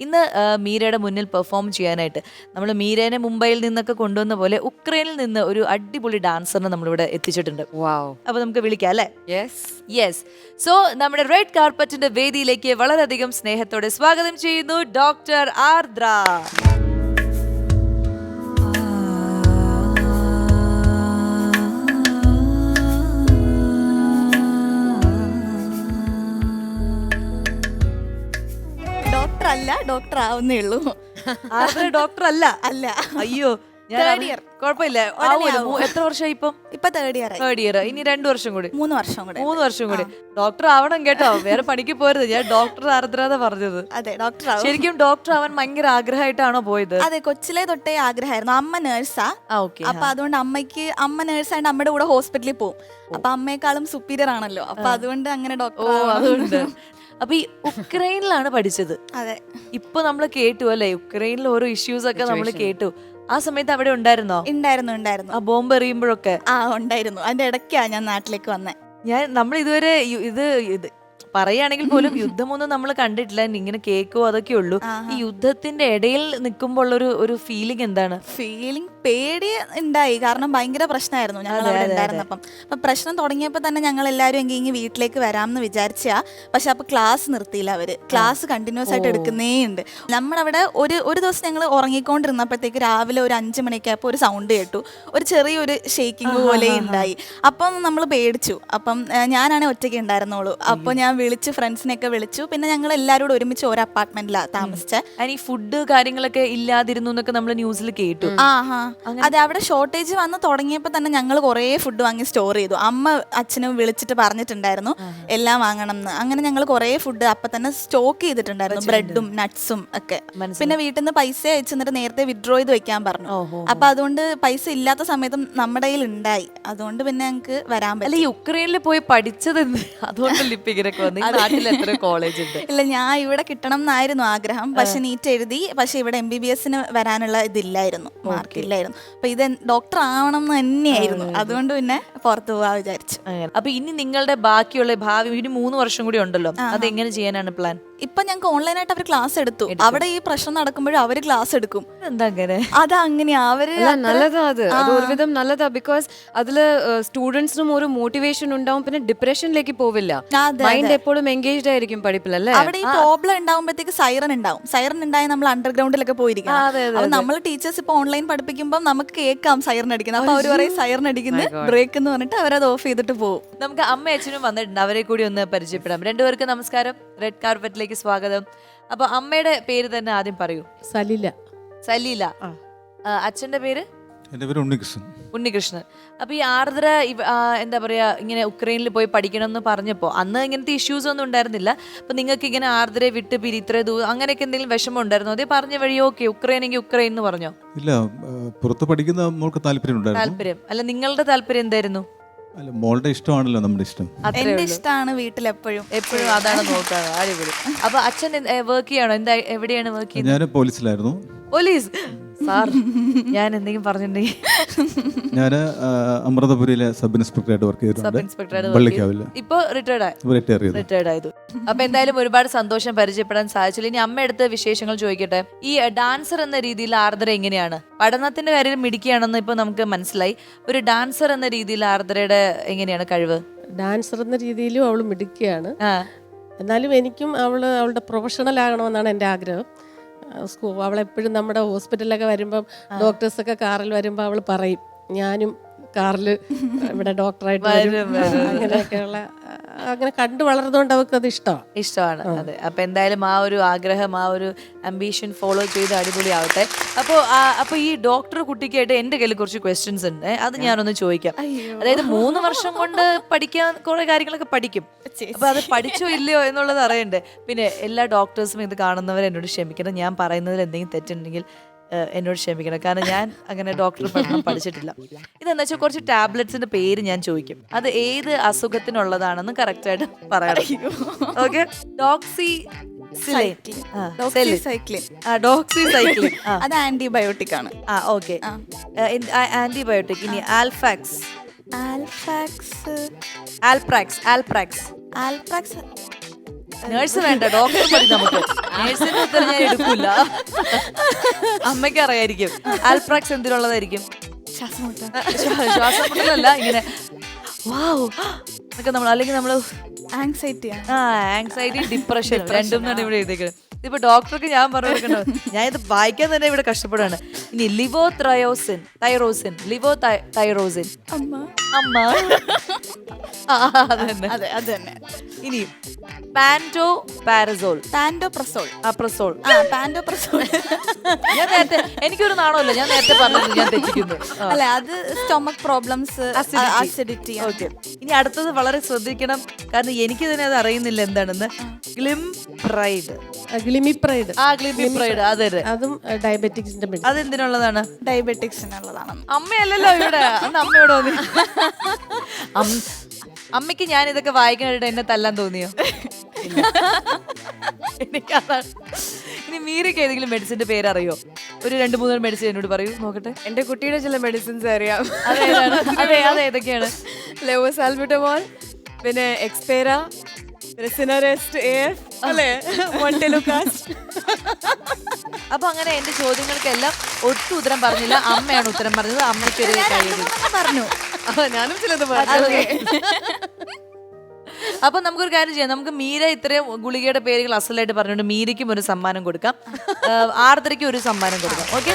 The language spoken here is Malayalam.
ഇന്ന് മീരയുടെ മുന്നിൽ പെർഫോം ചെയ്യാനായിട്ട് നമ്മൾ മീരേനെ മുംബൈയിൽ നിന്നൊക്കെ കൊണ്ടുവന്ന പോലെ ഉക്രൈനിൽ നിന്ന് ഒരു അടിപൊളി ഡാൻസറിനെ നമ്മളിവിടെ എത്തിച്ചിട്ടുണ്ട്. അപ്പൊ നമുക്ക് വിളിക്കാം അല്ലേ? യെസ്. സോ നമ്മുടെ റെഡ് കാർപ്പറ്റിന്റെ വേദിയിലേക്ക് വളരെയധികം സ്നേഹത്തോടെ സ്വാഗതം ചെയ്യുന്നു ഡോക്ടർ ആർദ്ര. ഡോക്ടർ ആവുന്നേ ഉള്ളൂ. ഡോക്ടർ അല്ല. അയ്യോ, കുഴപ്പമില്ല. എത്ര വർഷമായി ഇപ്പൊ തേർഡ് ഇയർ? ഇനി 2 വർഷം കൂടി, 3 വർഷം കൂടി ഡോക്ടർ ആവണം കേട്ടോ. വേറെ പണിക്ക് പോരുത്. ഞാൻ ഡോക്ടർ ആർദ്ര പറഞ്ഞത്. അതെ, ഡോക്ടർ. ശരിക്കും ഡോക്ടർ ആവാൻ ഭയങ്കര ആഗ്രഹമായിട്ടാണോ പോയത്? അതെ, കൊച്ചിലെ തൊട്ടേ ആഗ്രഹമായിരുന്നു. അമ്മ നേഴ്സാ. അപ്പൊ അതുകൊണ്ട് അമ്മ നേഴ്സായിട്ട് അമ്മയുടെ കൂടെ ഹോസ്പിറ്റലിൽ പോകും. അപ്പൊ അമ്മയെക്കാളും സുപ്പീരിയർ ആണല്ലോ. അപ്പൊ അതുകൊണ്ട് അങ്ങനെ ഡോക്ടർ. അതുകൊണ്ട് അപ്പൊ ഈ ഉക്രൈനിലാണ് പഠിച്ചത്. അതെ. ഇപ്പൊ നമ്മൾ കേട്ടു അല്ലെ, ഉക്രൈനിൽ ഓരോ ഇഷ്യൂസ് ഒക്കെ നമ്മൾ കേട്ടു. ആ സമയത്ത് അവിടെ ഉണ്ടായിരുന്നോ? ഉണ്ടായിരുന്നു. ആ ബോംബ് എറിയുമ്പോഴൊക്കെ ഉണ്ടായിരുന്നു. അതിന്റെ ഇടയ്ക്കാ ഞാൻ നാട്ടിലേക്ക് വന്നേ. നമ്മൾ ഇതുവരെ ഇത് പറയുകയാണെങ്കിൽ പോലും യുദ്ധമൊന്നും നമ്മൾ കണ്ടിട്ടില്ല. ഇങ്ങനെ കേക്കോ അതൊക്കെ ഉള്ളൂ. ഈ യുദ്ധത്തിന്റെ ഇടയിൽ നിൽക്കുമ്പോൾ ഒരു ഫീലിംഗ് എന്താണ്? പേടി ഉണ്ടായി. കാരണം ഭയങ്കര പ്രശ്നമായിരുന്നു ഞങ്ങൾ അവിടെ ഉണ്ടായിരുന്നപ്പം. അപ്പൊ പ്രശ്നം തുടങ്ങിയപ്പോ തന്നെ ഞങ്ങൾ എല്ലാവരും എങ്കിൽ വീട്ടിലേക്ക് വരാമെന്ന് വിചാരിച്ചാ. പക്ഷെ അപ്പൊ ക്ലാസ് നിർത്തിയില്ല അവര്. ക്ലാസ് കണ്ടിന്യൂസ് ആയിട്ട് എടുക്കുന്നേ ഉണ്ട്. നമ്മളവിടെ ഒരു ദിവസം ഞങ്ങൾ ഉറങ്ങിക്കൊണ്ടിരുന്നപ്പോഴത്തേക്ക് രാവിലെ ഒരു 5 മണിയൊക്കെ ആയപ്പോൾ ഒരു സൗണ്ട് കേട്ടു. ഒരു ചെറിയൊരു ഷേക്കിംഗ് പോലെ ഉണ്ടായി. അപ്പം നമ്മൾ പേടിച്ചു. അപ്പം ഞാനാണെ ഒറ്റയ്ക്ക് ഉണ്ടായിരുന്നുള്ളൂ. അപ്പൊ ഞാൻ വിളിച്ചു, ഫ്രണ്ട്സിനെയൊക്കെ വിളിച്ചു. പിന്നെ ഞങ്ങൾ എല്ലാവരോടും ഒരുമിച്ച് ഒരു അപ്പാർട്ട്മെന്റിലാണ് താമസിച്ചത്. ഈ ഫുഡ് കാര്യങ്ങളൊക്കെ ഇല്ലാതിരുന്നു എന്നൊക്കെ നമ്മൾ ന്യൂസിൽ കേട്ടു. അതെ, അവിടെ ഷോർട്ടേജ് വന്ന് തുടങ്ങിയപ്പോ തന്നെ ഞങ്ങൾ കുറേ ഫുഡ് വാങ്ങി സ്റ്റോർ ചെയ്തു. അമ്മ അച്ഛനും വിളിച്ചിട്ട് പറഞ്ഞിട്ടുണ്ടായിരുന്നു എല്ലാം വാങ്ങണം എന്ന്. അങ്ങനെ ഞങ്ങൾ കുറേ ഫുഡ് അപ്പൊ തന്നെ സ്റ്റോക്ക് ചെയ്തിട്ടുണ്ടായിരുന്നു, ബ്രെഡും നട്ട്സും ഒക്കെ. പിന്നെ വീട്ടിൽ നിന്ന് പൈസ അയച്ചിട്ട് നേരത്തെ വിഡ്രോ ചെയ്ത് വെക്കാൻ പറഞ്ഞു. അപ്പൊ അതുകൊണ്ട് പൈസ ഇല്ലാത്ത സമയത്തും നമ്മുടെ കയ്യിൽ ഉണ്ടായി. അതുകൊണ്ട് പിന്നെ ഞങ്ങൾക്ക് വരാൻ പറ്റും. ഈ ഉക്രൈനിൽ പോയി പഠിച്ചത് കോളേജ് ഉണ്ട്? ഇല്ല, ഞാൻ ഇവിടെ കിട്ടണം എന്നായിരുന്നു ആഗ്രഹം. പക്ഷെ നീറ്റ് എഴുതി. പക്ഷെ ഇവിടെ MBBS വരാനുള്ള ഇതില്ലായിരുന്നു, മാർക്കില്ലായിരുന്നു. അപ്പൊ ഇത് ഡോക്ടർ ആവണം എന്ന് തന്നെയായിരുന്നു. അതുകൊണ്ട് പിന്നെ പുറത്തു പോവാ വിചാരിച്ചു. അപ്പൊ ഇനി നിങ്ങളുടെ ബാക്കിയുള്ള ഭാവി ഇനി 3 വർഷം കൂടി ഉണ്ടല്ലോ, അതെങ്ങനെ ചെയ്യാനാണ് പ്ലാൻ? ഇപ്പൊ ഞങ്ങൾക്ക് ഓൺലൈനായിട്ട് അവർ ക്ലാസ് എടുത്തു. അവിടെ ഈ പ്രശ്നം നടക്കുമ്പോഴും അവര് ക്ലാസ് എടുക്കും. എന്താ അങ്ങനെ? അതങ്ങനെയാ. അവര് നല്ലതാ. അത് ഒരുവിധം നല്ലതാ. ബിക്കോസ് അതില് സ്റ്റുഡൻസിനും ഒരു മോട്ടിവേഷൻ ഉണ്ടാവും. പിന്നെ ഡിപ്രഷനിലേക്ക് പോവില്ല. മൈൻഡ് എപ്പോഴും എൻഗേജ്ഡ് ആയിരിക്കും പഠിപ്പിലല്ലേ. അവിടെ ഈ പ്രോബ്ലം ഉണ്ടാവുമ്പോഴത്തേക്ക് സൈറൻ ഉണ്ടാവും. സൈറൻ ഉണ്ടായി നമ്മൾ അണ്ടർഗ്രൗണ്ടിലൊക്കെ പോയിരിക്കും. അപ്പൊ നമ്മൾ ടീച്ചേഴ്സ് ഇപ്പൊ ഓൺലൈൻ പഠിപ്പിക്കുമ്പോൾ നമുക്ക് കേൾക്കാം സൈറൻ അടിക്കുന്നത്. അപ്പൊ അവര് പറയും സൈറൻ അടിക്കുന്നത് ബ്രേക്ക് എന്ന് പറഞ്ഞിട്ട് അവരത് ഓഫ് ചെയ്തിട്ട് പോകും. നമുക്ക് അമ്മ അച്ഛനും വന്നിട്ടുണ്ട്, അവരെ കൂടി ഒന്ന് പരിചയപ്പെടാം. 2 പേർക്ക് നമസ്കാരം, റെഡ് കാർപ്പറ്റിലേക്ക് സ്വാഗതം. അപ്പൊ അമ്മയുടെ പേര് തന്നെ ആദ്യം പറയൂ. സലീല. അച്ഛന്റെ പേര്? എൻ്റെ പേര് ഉണ്ണികൃഷ്ണൻ. അപ്പൊ ഈ ആർദ്ര എന്താ പറയാ, ഇങ്ങനെ ഉക്രൈനിൽ പോയി പഠിക്കണം എന്ന് പറഞ്ഞപ്പോ അന്ന് ഇങ്ങനത്തെ ഇഷ്യൂസ് ഒന്നും ഉണ്ടായിരുന്നില്ല. അപ്പൊ നിങ്ങൾക്ക് ഇങ്ങനെ ആർദ്രയെ വിട്ട് ഇത്ര അങ്ങനെയൊക്കെ എന്തെങ്കിലും വിഷമം ഉണ്ടായിരുന്നോ? അതേ പറഞ്ഞ വഴി ഓക്കെ ഉക്രൈനെങ്കിൽ ഉക്രൈൻ എന്ന് പറഞ്ഞോ? ഇല്ല, പുറത്ത് പഠിക്കുന്ന മോൾക്ക് താല്പര്യം. അല്ല, നിങ്ങളുടെ താല്പര്യം എന്തായിരുന്നു? അല്ല, മോളുടെ ഇഷ്ടമാണല്ലോ നമ്മുടെ ഇഷ്ടം. എന്റെ ഇഷ്ടമാണ് വീട്ടിലെപ്പോഴും അതാണ് നോക്കാറ്. അടിപൊളി. അപ്പൊ അച്ഛൻ വർക്ക് ചെയ്യണോ? എവിടെയാണ് വർക്ക് ചെയ്യുന്നത്? ഞാൻ പോലീസിലായിരുന്നു. പോലീസ് സാർ, ഞാൻ എന്തെങ്കിലും പറഞ്ഞിട്ടുണ്ടെങ്കിൽ ഞാൻ അമൃതപുരിയിലെ സബ് ഇൻസ്പെക്ടറായിട്ട് വർക്ക് ചെയ്തിട്ടുണ്ട്. ഇപ്പൊ റിട്ടയർഡ് ആയത്. അപ്പൊ എന്തായാലും ഒരുപാട് സന്തോഷം പരിചയപ്പെടാൻ സാധിച്ചില്ല. ഇനി അമ്മയടുത്ത് വിശേഷങ്ങൾ ചോദിക്കട്ടെ. ഈ ഡാൻസർ എന്ന രീതിയിൽ ആർദ്ര എങ്ങനെയാണ്? പഠനത്തിന്റെ കാര്യം മിടുക്കിയാണെന്ന് ഇപ്പൊ നമുക്ക് മനസ്സിലായി. ഒരു ഡാൻസർ എന്ന രീതിയിൽ ആർദ്രയുടെ എങ്ങനെയാണ് കഴിവ്? ഡാൻസർ എന്ന രീതിയിലും അവള് മിടുക്കിയാണ്. എന്നാലും എനിക്കും അവളുടെ പ്രൊഫഷണൽ ആകണമെന്നാണ് എൻ്റെ ആഗ്രഹം. അവളെപ്പോഴും നമ്മുടെ ഹോസ്പിറ്റലിലൊക്കെ വരുമ്പം ഡോക്ടേഴ്സൊക്കെ കാറിൽ വരുമ്പോൾ അവൾ പറയും ഞാനും കാറിൽ ഇവിടെ ഡോക്ടറായിട്ട് അങ്ങനെയൊക്കെയുള്ള അങ്ങനെ കണ്ടു വളർന്നുകൊണ്ട് അവർക്ക് അത് ഇഷ്ടമാണ്. അതെ. അപ്പൊ എന്തായാലും ആ ഒരു ആഗ്രഹം, ആ ഒരു അംബീഷൻ ഫോളോ ചെയ്ത് അടിപൊളിയാവട്ടെ. അപ്പൊ ഈ ഡോക്ടർ കുട്ടിക്കായിട്ട് എന്റെ കയ്യിൽ കുറച്ച് ക്വസ്റ്റ്യൻസ് ഉണ്ട്. അത് ഞാനൊന്ന് ചോദിക്കാം. അതായത് 3 വർഷം കൊണ്ട് പഠിക്കാൻ കുറെ കാര്യങ്ങളൊക്കെ പഠിക്കും. അപ്പൊ അത് പഠിച്ചോ ഇല്ലയോ എന്നുള്ളത് അറിയണ്ടേ. പിന്നെ എല്ലാ ഡോക്ടേഴ്സും ഇത് കാണുന്നവർ എന്നോട് ക്ഷമിക്കണം. ഞാൻ പറയുന്നതിൽ എന്തെങ്കിലും തെറ്റുണ്ടെങ്കിൽ എന്നോട് ക്ഷമിക്കണം. കാരണം ഞാൻ അങ്ങനെ ഡോക്ടർ പഠനം പഠിച്ചിട്ടില്ല. ഇതെന്താ വെച്ചാൽ കുറച്ച് ടാബ്ലറ്റ്സിന്റെ പേര് ഞാൻ ചോദിക്കും. അത് ഏത് അസുഖത്തിനുള്ളതാണെന്ന് കറക്റ്റ് ആയിട്ട് പറയണം. ഓക്കെ. ഡോക്സിസൈക്ലിൻ, അത് ആന്റിബയോട്ടിക് ആണ്. Okay, antibiotic. ഇനി ആൽഫാക്സ്, നേഴ്സ് വേണ്ട, ഡോക്ടർ മതി നമുക്ക്. നേഴ്സിന്റെ ഉത്തരം ഞാൻ എടുക്കില്ല. അമ്മയ്ക്ക് അറിയായിരിക്കും. ആൽപ്രാക്സ് എന്തിനുള്ളതായിരിക്കും? ശ്വാസം മുട്ടലല്ല, ഇങ്ങനെ വാവ് എന്നൊക്കെ നമ്മൾ, അല്ലെങ്കിൽ നമ്മള് ആങ്സൈറ്റി ആങ്സൈറ്റി, ഡിപ്രഷൻ രണ്ടും തന്നെ ഇവിടെ എഴുതിയേക്കുന്നത്. ഇതിപ്പോ ഡോക്ടർക്ക് ഞാൻ പറഞ്ഞു കൊടുക്കണോ, ഞാൻ ഇത് വായിക്കാൻ തന്നെ ഇവിടെ കഷ്ടപ്പെടാണ്. ഇനി ലിവോ തൈറോസിൻ, ലിവോ തൈറോസിൻ, അമ്മ അതെ അത് തന്നെ. ഇനി പാൻറ്റോപാരസോൾ, പാൻറ്റോപ്രസോൾ. പ്രസോൾ. പാൻറ്റോപ്രസോൾ ഞാൻ നേരത്തെ, എനിക്കൊരു നാണമല്ല, ഞാൻ നേരത്തെ പറഞ്ഞത് ഞാൻ തെറ്റിക്കുന്നു. അല്ല, അത് സ്റ്റൊമക് പ്രോബ്ലംസ്, അസിഡിറ്റി. ഓക്കെ, ഇനി അടുത്തത് വളരെ ശ്രദ്ധിക്കണം, കാരണം എനിക്ക് തന്നെ അത് അറിയുന്നില്ല എന്താണെന്ന്. ഗ്ലിംപ്രൈഡ്. ഗ്ലിമിപ്രൈഡ്. ഗ്ലിംപ്രൈഡ്, അതെ. അതും ഡയബറ്റിക്സിന്റെ മെഡിസിൻ. അതെന്തിനുള്ളതാണ്? ഡയബറ്റിക്സിനുള്ളതാണ്. അമ്മയല്ലല്ലോ ഇവിടെ, അന്ന് അമ്മയോട് വന്നി. അമ്മയ്ക്ക് ഞാൻ ഇതൊക്കെ വായിക്കാനായിട്ട് എന്നെ തല്ലാൻ തോന്നിയോ? എനിക്കതാണ്. ഇനി മീരയ്ക്ക് ഏതെങ്കിലും മെഡിസിന്റെ പേരറിയോ? ഒരു 2-3 മെഡിസിൻ എന്നോട് പറയൂ, നോക്കട്ടെ. എന്റെ കുട്ടിയുടെ ചില മെഡിസിൻസ് അറിയാം. അതെ, ഏതൊക്കെയാണ്? ലെവോസാൽബുറ്റമോൾ, പിന്നെ എക്സ്പേര, പിന്നെ സിനറെസ്റ്റ് AF, അല്ലേ, മൊണ്ടെലുക്കാസ്റ്റ്. അപ്പൊ അങ്ങനെ എന്റെ ചോദ്യങ്ങൾക്കെല്ലാം ഒട്ടും ഉത്തരം പറഞ്ഞില്ല, അമ്മയാണ് ഉത്തരം പറഞ്ഞത്. അമ്മയ്ക്ക് ഒരു പറഞ്ഞു. ഞാനും ചിലത് പറഞ്ഞു. അപ്പൊ നമുക്കൊരു കാര്യം ചെയ്യാം, നമുക്ക് മീര ഇത്രയും ഗുളികയുടെ പേരുകൾ അസലായിട്ട് പറഞ്ഞുകൊണ്ട് മീരയ്ക്കും ഒരു സമ്മാനം കൊടുക്കാം, ആർദ്രയ്ക്കും ഒരു സമ്മാനം കൊടുക്കാം. ഓക്കെ.